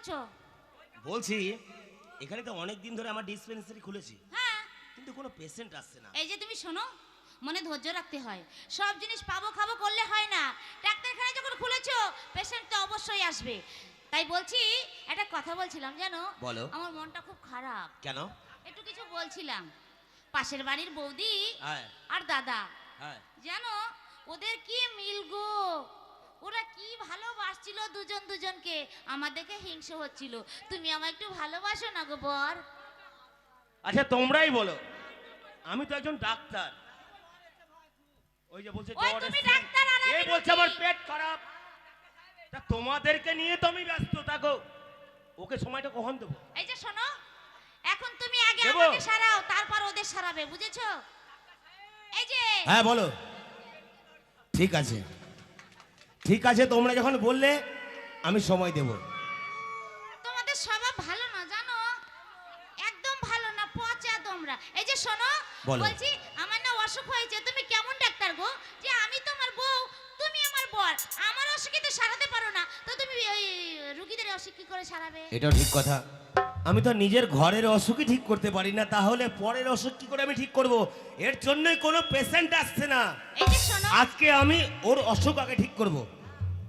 করছো? বলছি এখানে তো অনেক দিন ধরে আমার ডিসপেন্সারি খুলেছি, হ্যাঁ, কিন্তু কোনো পেশেন্ট আসছে না। এই যে তুমি শোনো, মনে ধৈর্য রাখতে হয়। সব জিনিস পাবো খাবো করলে হয় না। ডাক্তারখানা যখন খুলেছো পেশেন্ট তো অবশ্যই আসবে। তাই বলছি, একটা কথা বলছিলাম জানো, বলো। আমার মনটা খুব খারাপ। কেন? একটু কিছু বলছিলাম। পাশের বাড়ির বৌদি হ্যাঁ আর দাদা, হ্যাঁ, জানো ওদের কি মিল গো, ওরা কি ভালোবাসছিল দুজন দুজনকে। আমার দেখে হিংসে হচ্ছিল। তুমি আমায় একটু ভালোবাসো না গো বর? আচ্ছা তোমরাই বলো, আমি তো একজন ডাক্তার। ওই যে বলছে ওই জ্বর তুমি এসছে, ডাক্তার আর আমি এই বলছে রোগী। আমার পেট খারাপ। তা তোমাদেরকে নিয়ে তো আমি ব্যস্ত থাকো, ওকে সময়টা কখন দেবো? এই যে শোনো, এখন তুমি আগে দেবো? আমাকে সারাও, তারপর ওদের সারাবে, বুঝেছো? এই যে হ্যাঁ বলো। ঠিক আছে ঠিক আছে, তোমরা যখন বললে আমি সময় দেব। তোমাদের স্বভাব ভালো না জানো, একদম ভালো না, পচা তোমরা। এই যে শোনো, বলো। বলছি আমার না অসুখ হয়েছে। তুমি কেমন ডাক্তার গো, যে আমি তোমার বউ তুমি আমার বর, আমার অসুখই তো সারাতে পারো না, তো তুমি ওই রুগীদের অসুখ কি করে সারাবে? এটাও ঠিক কথা, আমি তো নিজের ঘরের অসুখই ঠিক করতে পারি না, তাহলে পরের অসুখ কি করে আমি ঠিক করব? এর জন্যই কোনো পেশেন্ট আসছে না। এই যে শোনো, আজকে আমি ওর অসুখ আগে ঠিক করব।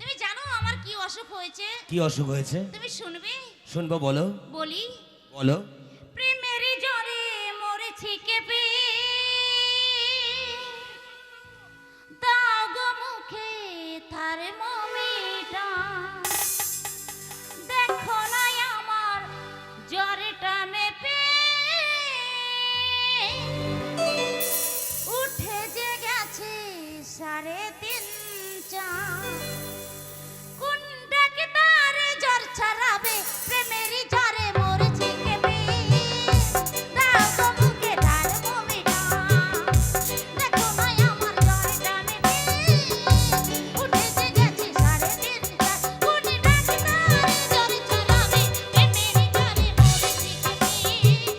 তুমি জানো আমার কি অসুখ হয়েছে? কি অসুখ হয়েছে? তুমি শুনবে? শুনবো, বলো বলি। বলো। প্রেমের জ্বরে মরেছি কেঁপে, দাও গো মুখে থার্মোমিটার, দেখো না আমার জ্বরটা মেপে, উঠে যে গেছে 3.5-4। কোন ডাক্তারে জ্বর ছাড়াবে? প্রেমেরই জ্বরে মরেছি কেঁপে, দাও গো মুখে থার্মোমিটার, দেখো না আমার জ্বরটা মেপে, উঠে যে গেছে 3.5-4। কোন ডাক্তারে জ্বর ছাড়াবে? প্রেমেরই জ্বরে মরেছি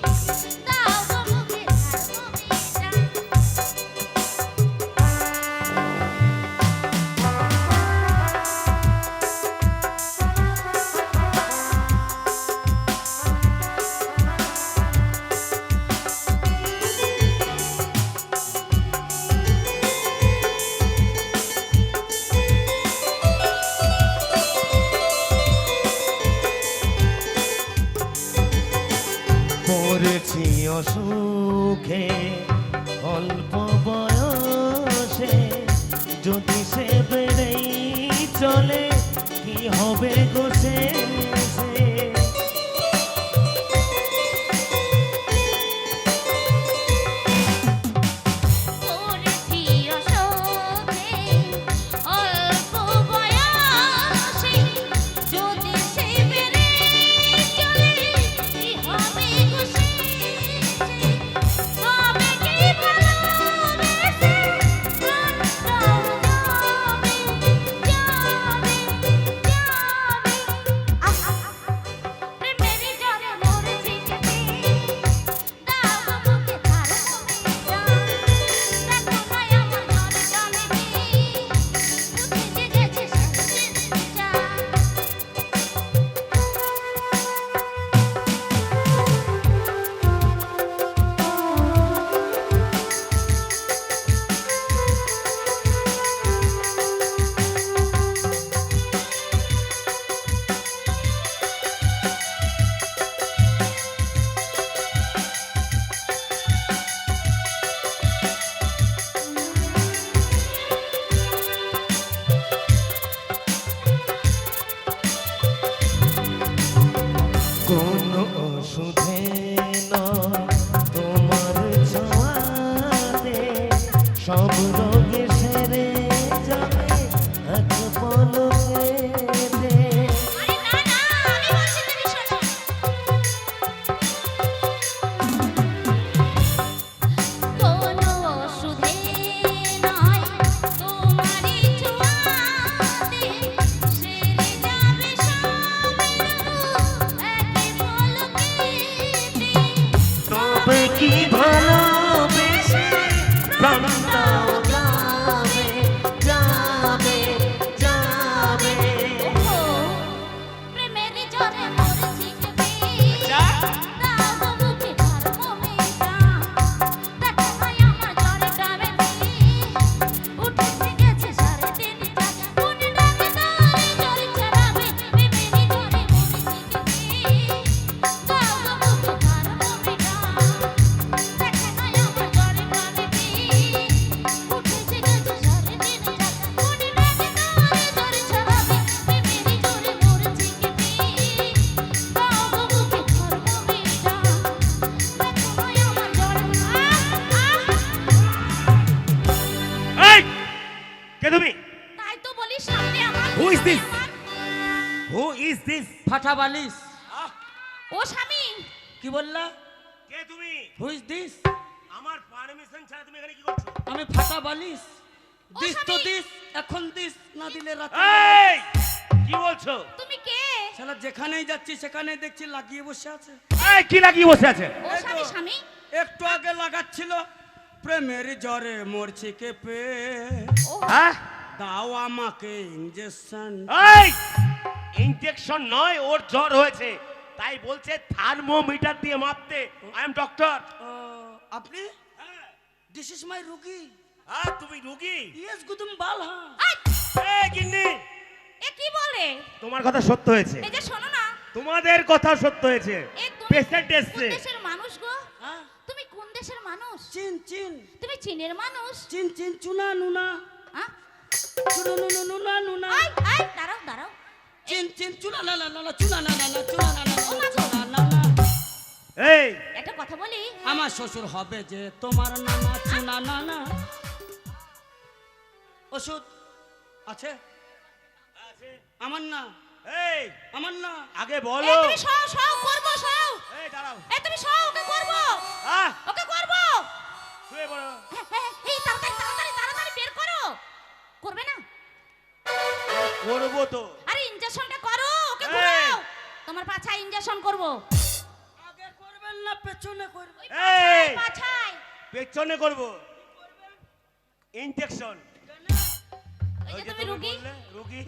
কেঁপে, দাও গো মুখে পড়েছি অসুখে অল্প বয়সে, যদি সে বেড়েই চলে কি হবে গো শেষে? পড়েছি অসুখে অল্প বয়সে, যদি সে বেড়ে চলে কি হবে গো শেষে? তবে কি ভালোবেসে প্রাণটাও যাবে, যাবে, যাবে। আহা, প্রেমেরই জ্বরে মরেছি কেঁপে, দাও গো মুখে থার্মোমিটার, দেখো না আমার জ্বরটা মেপে, উঠে যে গেছে 3.5-4। কোন ওষুধে নয় তোমার ছোঁয়াতে সব রোগে সেরে যাবে এক পলকেতে। আরে না না, আমি বলছি তুমি শোনো। কোনো ওষুধে নয় তোমারই ছোঁয়াতে সেরে যাবে সব রোগ একে পলকেতে। তবে কি ভালোবেসে প্রাণটাও যাবে, যাবে, যাবে। ওহো, প্রেমেরই জ্বরে হু ইজ দিস? ফাটা বালিশ। ও স্বামী, কি বললা? কে তুমি? Who is this? আমার পারমিশন ছাড়া তুমি এখানে কি করছো? আমি ফাটা বালিশ। ও দিস তো স্বামী। দিস, এখন দিস না দিলে রাতে। এই কি বলছো? তুমি কে? শালা যেখানেই যাচ্ছি সেখানেই দেখছি লাগিয়ে বসে আছে। এই কি লাগিয়ে বসে আছে? ও এই তো। স্বামী, স্বামী একটু আগে লাগাচ্ছিল প্রেমের জ্বরে মরছি কেঁপে, ও হ্যাঁ দাও আমাকে ইঞ্জেকশন। এই ইনজেকশন নয়, ওর জ্বর হয়েছে তাই বলছে থার্মোমিটার দিয়ে মাপতে। I am doctor. আপনি? দিস ইজ মাই রুগী। হ্যাঁ তুমি রোগী? ইয়েস গুদুম বাল হ্যাঁ। আই, এই গিন্নি, এ কি বলে? তোমার কথা সত্য হয়েছে, এই যে শোনো না, তোমাদের কথা সত্য হয়েছে। এ তুমি পেশেন্ট কোন এসছে। দেশের মানুষ গো? হ্যাঁ, তুমি কোন দেশের মানুষ? চিন চিন তুমি চীনের মানুষ? চিন চিন চুনা নুনা হ্যাঁ? চুনা নুনা নুনা নুনা আই, আই, দাঁড়াও দাঁড়াও। চিন চিন চুনা না না না চুনা না না না চুনা না না ও মা গো। চুনা না না। এই একটা কথা বলি, আমার শ্বশুর হবে যে তোমার নানা চুনা নানা। ওষুধ আছে? আমার না, এই আমার না। আগে এ বলো। তুমি সও সও করবো সও। এই দাঁড়াও। এ তুমি সও, ওকে করবো, আহ ওকে করবো। শুয়ে পড়ো। হ্যাঁ, হ্যাঁ, এই তাড়াতাড়ি তাড়াতাড়ি তাড়াতাড়ি বের করো। করবে না? করবো তো। আরে ইনজেকশনটা করো, ওকে এই। ঘুরাও। তোমার পাছায় ইনজেকশন করবো। আগে করবেন না পেছনে করবেন? এই পাছায়। পেছনে করবো ইনজেকশন। ওই যে তুমি রুগী। রুগী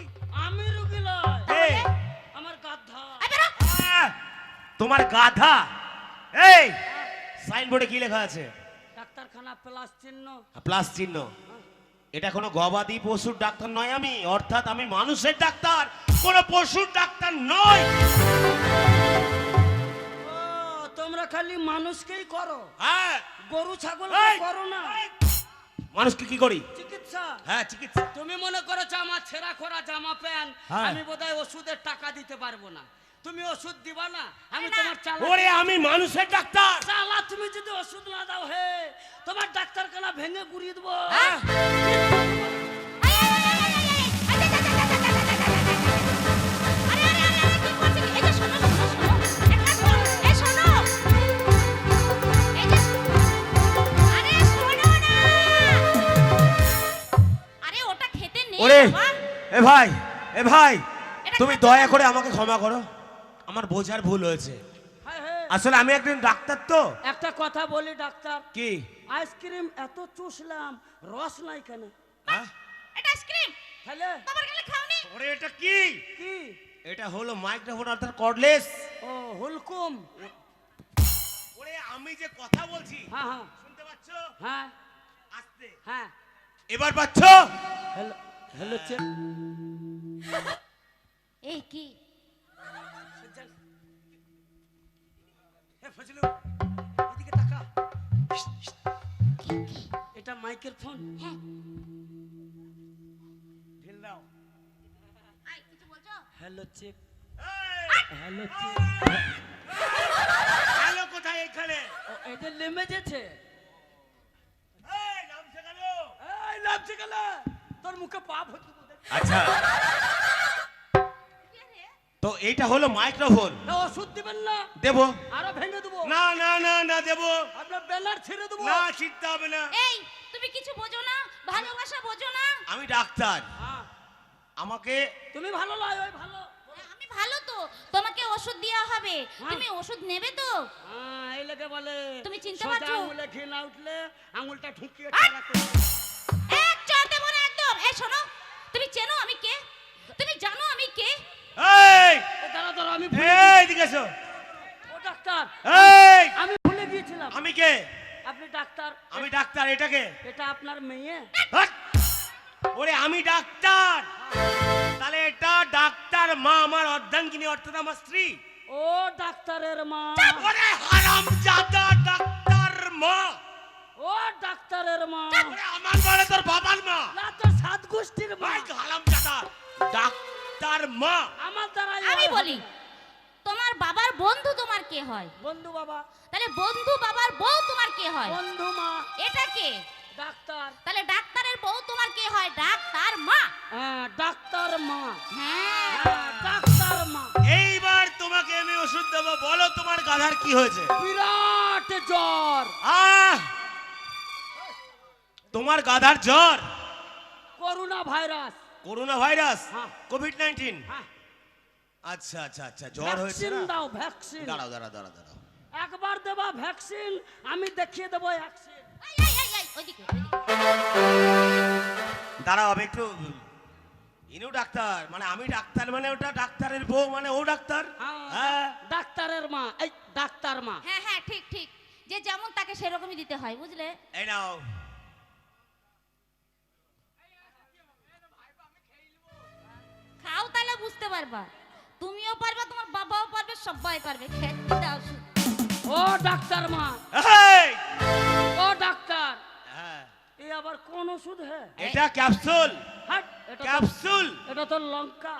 আমি রুগী লয়, এই আমার গাধা। এই বেরো। আহ! তোমার গাধা। এই সাইনবোর্ডে কি লেখা আছে? ডাক্তারখানা প্লাস চিহ্ন। প্লাস চিহ্ন। এটা কোনো গবাদি পশুর ডাক্তার নয় আমি, অর্থাৎ আমি মানুষের ডাক্তার, কোনো পশুর ডাক্তার নয়। ও তোমরা খালি মানুষকেই করো, হ্যাঁ গরু ছাগল এই! করো না এই! মানুষকে কি করি? চিকিৎসা। হ্যাঁ চিকিৎসা। তুমি মনে করেছো আমার ছেঁড়া খোরা জামা প্যান্ট হ্যাঁ। আমি বোধহয় ওষুধের টাকা দিতে পারবো না, তুমি ওষুধ দিবা না? আমি না। তোমার চালা ওরে আমি মানুষের ডাক্তার। চালা, তুমি যদি ওষুধ না দাও হে তোমার ডাক্তারখানা ভেঙে গুড়িয়ে দেবো। হ্যাঁ। এই, এই, এই, এই, এই, এই, এই, এই, এই, এই, এই, এই, এই, এই, এই, এই, আরে, আরে, আরে, আরে, কি করছে কি? এই যে শোনো, শোনো, শোনো। এক কাজ করো, এই শোনো। এই যে, আরে শোনো না। আরে ওটা খেতে নেই ওরে বাবা। এ ভাই, এ ভাই এটা তুমি খেতে দয়া না। করে আমাকে ক্ষমা করো, আমার বোঝার ভুল হয়েছে। হ্যাঁ, হ্যাঁ। আসলে আমি একজন ডাক্তার তো। একটা কথা বলি ডাক্তার, কি? আইসক্রিম এত চুষলাম রস নাই কেন? হ্যাঁ? এটা আইসক্রিম। তাহলে বাবার গেলে খাওনি? ওরে এটা কি? কি? এটা হলো মাইক্রোফোন অর্থাৎ কর্ডলেস। ও হুলকুম। ওরে আমি যে কথা বলছি হ্যাঁ হ্যাঁ শুনতে পাচ্ছ? হ্যাঁ আস্তে। হ্যাঁ। এবার পাচ্ছ? Hello hello check. এই কি? ফজলু এদিকে তাকা। এটা মাইকের ফোন। হ্যাঁ, ঢিল দাও। আই কিছু বলছো? Hello check. এই, হ্যালো চেক। হ্যালো কোথায় এখানে? ও এটা নেমে যেছে। এই নামছে কেন? এই লাভছে গেল তোর মুখে পাপ হচ্ছে। আচ্ছা কি রে? তো এইটা হলো মাইক্রোফোন। না ওষুধ দিবেন না, দেবো? আরো ভেঙে দেবো। না না না না দেবো আপনার ব্যানার ছেড়ে দেবো। না, ছিটতে হবে না। এই তুমি কিছু বোঝো না, ভালোবাসা বোঝো না। আমি ডাক্তার, হ্যাঁ, আমাকে তুমি ভালো নয় ওই ভালো। আমি ভালো তো, তোমাকে ওষুধ দেওয়া হবে, হ্যাঁ। তুমি ওষুধ নেবে তো? হ্যাঁ এই লেগে বলে তুমি চিনতে সোজা পারছো? আঙুলে ঘি না উঠলে আঙুলটা ঢুকিয়ে আহ! চারা করে। এক চড় দেবো না একদম। এই শোনো, তুমি চেনো আমি কে? তুমি জানো আমি কে? এই ও দাঁড়া দাঁড়া আমি এই দিকে এসো। ও ডাক্তার এই আমি ভুলে গিয়েছিলাম। আমি কে? আপনি ডাক্তার। আমি ডাক্তার, এটাকে? এটা আপনার মেয়ে? হাট! ওরে আমি ডাক্তার, তাহলে এটা ডাক্তার মা আমার অর্ধাঙ্গিনী অর্থাৎ আমার স্ত্রী। ও ডাক্তারের মা। ওরে হারামজাদা ডাক্তার মা। ও ডাক্তারের মা। ওরে আমার বলে তোর বাবার মা। না তোর সাত গোষ্ঠীর মা। ভাই হারামজাদা ডাক্তার মা। আমার দ্বারা আমি বলি, তোমার বাবার বন্ধু তোমার কে হয়? বন্ধু বাবা। তাহলে বন্ধু বাবার বউ তোমার কে হয়? বন্ধু মা। এটা কে? ডাক্তার। তাহলে ডাক্তারের বউ তোমার কে হয়? ডাক্তার মা। হ্যাঁ ডাক্তার মা। হ্যাঁ, হ্যাঁ ডাক্তার গাধার কি হয়েছে? বিরাট জ্বর। আহ, তোমার গাধার জ্বর? Corona virus. করোনা ভাইরাস, হ্যাঁ। কোভিড-19। হ্যাঁ, আচ্ছা আচ্ছা আচ্ছা, জ্বর হয়েছে ভ্যাকসিন না? দাও, ভ্যাকসিন। দাঁড়াও দাঁড়াও দাঁড়াও দাঁড়াও। একবার দেবা ভ্যাকসিন, আমি দেখিয়ে দেবো ভ্যাকসিন। ওইদিকে দাঁড়াও, আমি একটু ইনু ডাক্তার, মানে আমি ডাক্তার, মানে ওটা ডাক্তারের বউ, মানে ও ডাক্তার। হ্যাঁ, ডাক্তারের মা, এই ডাক্তার মা। হ্যাঁ হ্যাঁ, ঠিক ঠিক, যে যেমন তাকে সেরকমই দিতে হয়, বুঝলে? এই নাও। খাও, তাহলে বুঝতে পারবা। তুমিও পারবা, তোমার বাবাও পারবে, সবাই পারবে। খেতে দাও শুধু। ও ডাক্তার মা, এই! ও ডাক্তার, হ্যাঁ, এ আবার কোন ওষুধ? হ্যাঁ, এটা ক্যাপসুল, হাট, এটা তো- ক্যাপসুল। এটা তো লঙ্কা।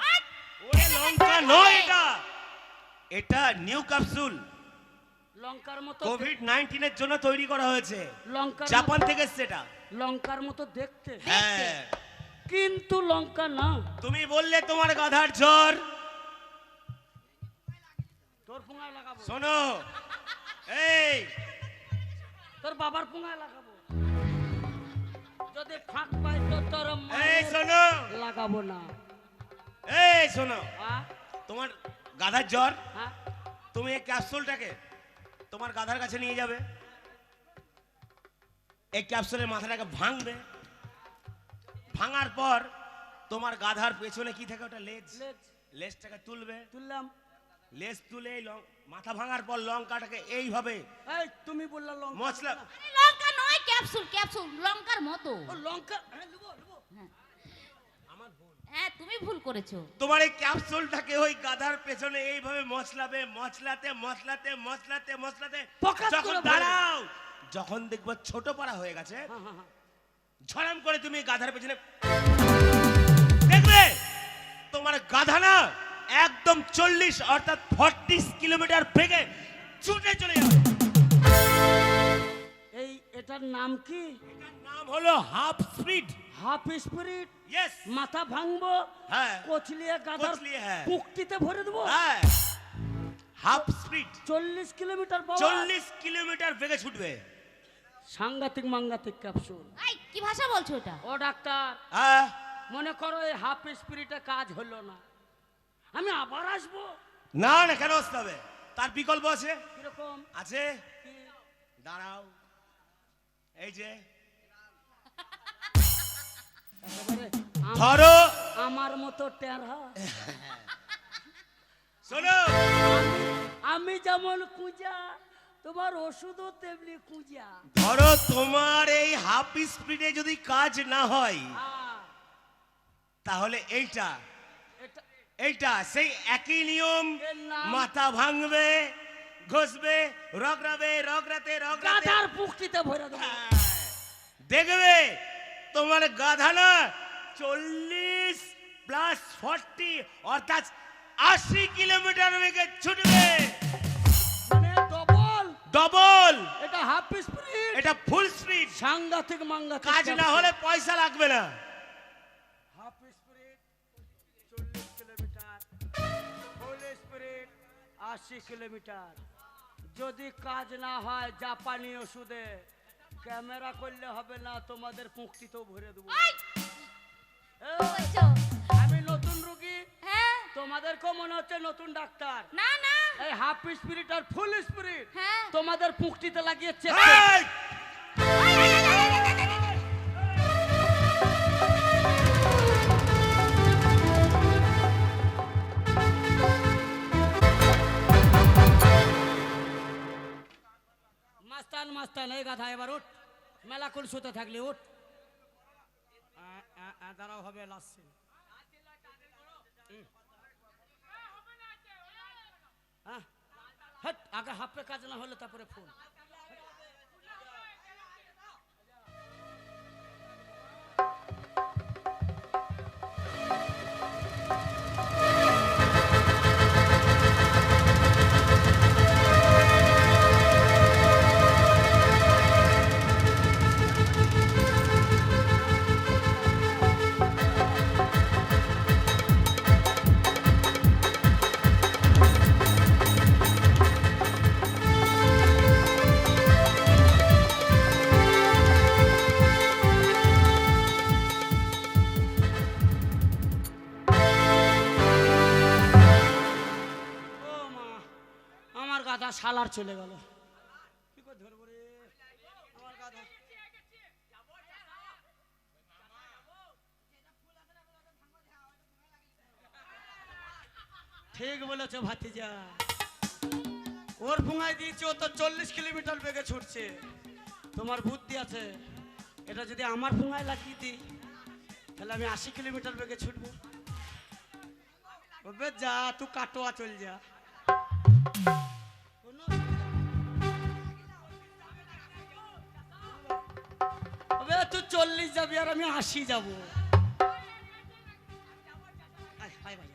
ওরে লঙ্কা নয় এটা, এটা নিউ ক্যাপসুল। লঙ্কার মতো কোভিড-19 এর জন্য তৈরি করা হয়েছে, লঙ্কার জাপান থেকে এসেছে এটা। লঙ্কার মতো দেখতে, হ্যাঁ, কিন্তু লঙ্কা না। তুমি বললে তোমার গাধার জ্বর। তোর পুঙ্গায় লাগাবো, শোনো, এই তোর বাবার পুঙ্গায় লাগাবো। যদি ফাঁক পাই তো তোর এই মায়ের শোনো, লাগাবো না। এই শোনো, হ্যাঁ, তোমার গাধার জ্বর, হ্যাঁ, তুমি এই ক্যাপসুলটাকে তোমার গাধার কাছে নিয়ে যাবে। এই ক্যাপসুলের মাথাটাকে ভাঙবে, ভাঙার পর তোমার গাধার পেছনে কি থাকে? ওটা লেজ। লেজ লেজটাকে তুলবে, তুললাম। লেজ তুলে এই মাথা ভাঙার পর লঙ্কাটাকে এইভাবে এই তুমি বললা লঙ্কা মশলা। আরে লঙ্কা নয়, ক্যাপসুল, ক্যাপসুল লঙ্কার মতো। ও লঙ্কা, হ্যাঁ লিবো লিবো। হ্যাঁ, তুমি ভুল করেছো। তোমার এই ক্যাপসুলটাকে ওই গাধার পেছনে এইভাবে মশলাবে, মশলাতে মশলাতে মশলাতে মশলাতে পকাত করে যখন ভরে দাঁড়াও, যখন দেখবো ছোট পাড়া হয়ে গেছে, হ্যাঁ, হ্যাঁ, হ্যাঁ। ঝড়াম করে তুমি গাধার পেছনে দেখবে তোমার গাধা না একদম 40 অর্থাৎ 40 কিলোমিটার বেগে ছুটে চলে যাবে। এই এটার নাম কি? এটার নাম হলো half speed. Half spirit. Yes, মাথা ভাঙবো, হ্যাঁ, কচলিয়ে গাধার কচলিয়ে, হ্যাঁ। পুক্তিতে ভরে দেবো। হ্যাঁ, হাফ স্পিড, 40 কিলোমিটার পাওয়া। 40 কিলোমিটার বেগে ছুটবে। সাংঘাতিক মাঙ্গাতিক ক্যাপসুল। এই কি ভাষা বলছো এটা? ও ডাক্তার, হ্যাঁ, মনে করো এই হাফ স্পিরিটে কাজ হলো না, আমি আবার আসবো। না না, কেন আসতে হবে? তার বিকল্প আছে। কিরকম? আছে, কি? দাঁড়াও, এই যে একেবারে ধরো, আমার মতো টেরা। শোনো, আমি যেমন কুঁজা, তোমার ওষুধও তেমনি কুঁজা। ধরো তোমার এই হাফ স্পিডে যদি কাজ না হয়, হ্যাঁ, তাহলে এইটা এটা এইটা সেই একই নিয়ম। এর নাম? মাথা ভাঙবে, ঘষবে, রগড়াবে, রগড়াতে রগড়াতে গাধার পুক্তিতে ভরে দেবো। দেখবে তোমার গাধা না 40 প্লাস 40 অর্থাৎ 80 কিলোমিটার বেগে ছুটবে। মানে ডবল। ডবল, এটা হাফ স্পিরিট, এটা ফুল স্পিড। সাংঘাতিক মাঙ্গাতিক। কাজ না হলে পয়সা লাগবে না। হাফ স্পিরিট 40 কিলোমিটার, ফুল স্পিরিট 80 কিলোমিটার। যদি কাজ না হয় জাপানি ওষুধে ক্যামেরা করলে হবে না, তোমাদের পুক্তিতেও ভরে দেবো। এই, এই, বলছো? আমি নতুন রুগী, হ্যাঁ, তোমাদেরকেও মনে হচ্ছে নতুন ডাক্তার। না না, এই হাফ স্পিরিট আর ফুল স্পিরিট হ্যাঁ। তোমাদের পুক্তিতে লাগিয়েছে। এই! মাস্তান মাস্তান, এই গাধা এবার উঠ, মেলা কোন শুতে থাকলি, উঠ। দাঁড়াও, হবে লাসছে। আগে হাফে কাজ না হলে তারপরে ফোন। গাধা শালার চলে গেল। কি করে ধরবো রে আমার গাধা? ঠিক বলেছো ভাতিজা, ওর ভুঙায় দিয়েছে, ও তো 40 কিলোমিটার বেগে ছুটছে। তোমার বুদ্ধি আছে, এটা যদি আমার ভুঙায় লাগিয়ে দিই তাহলে আমি 80 কিলোমিটার বেগে ছুটবো। ওবে যা, তুই কাটোয়া চল যা। ওবে তুই 40 যাবি আর আমি 80 যাবো। আয়, আয় ভাই।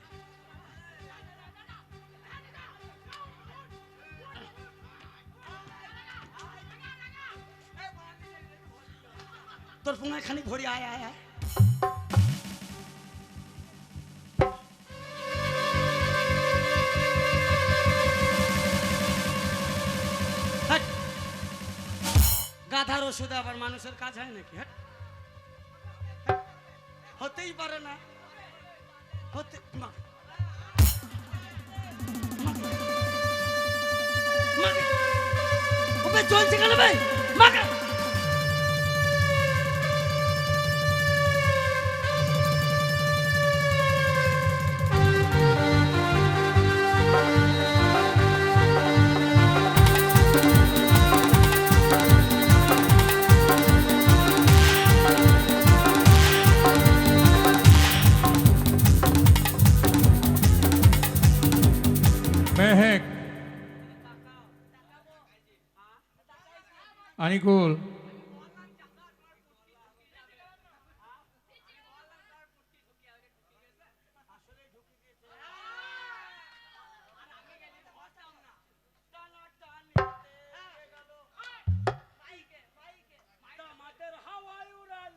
তোর ফোনে খানি ঘড়ি, আয় আয় আয়। হাট। গাধার ওষুধে আবার মানুষের কাজ হয় নাকি? হাট। হাট। হতেই পারে না, হতে মা। ওবে চলছে কেন ভাই? মাকে মেহেক আনিকুল হাওয়ায় উড়াল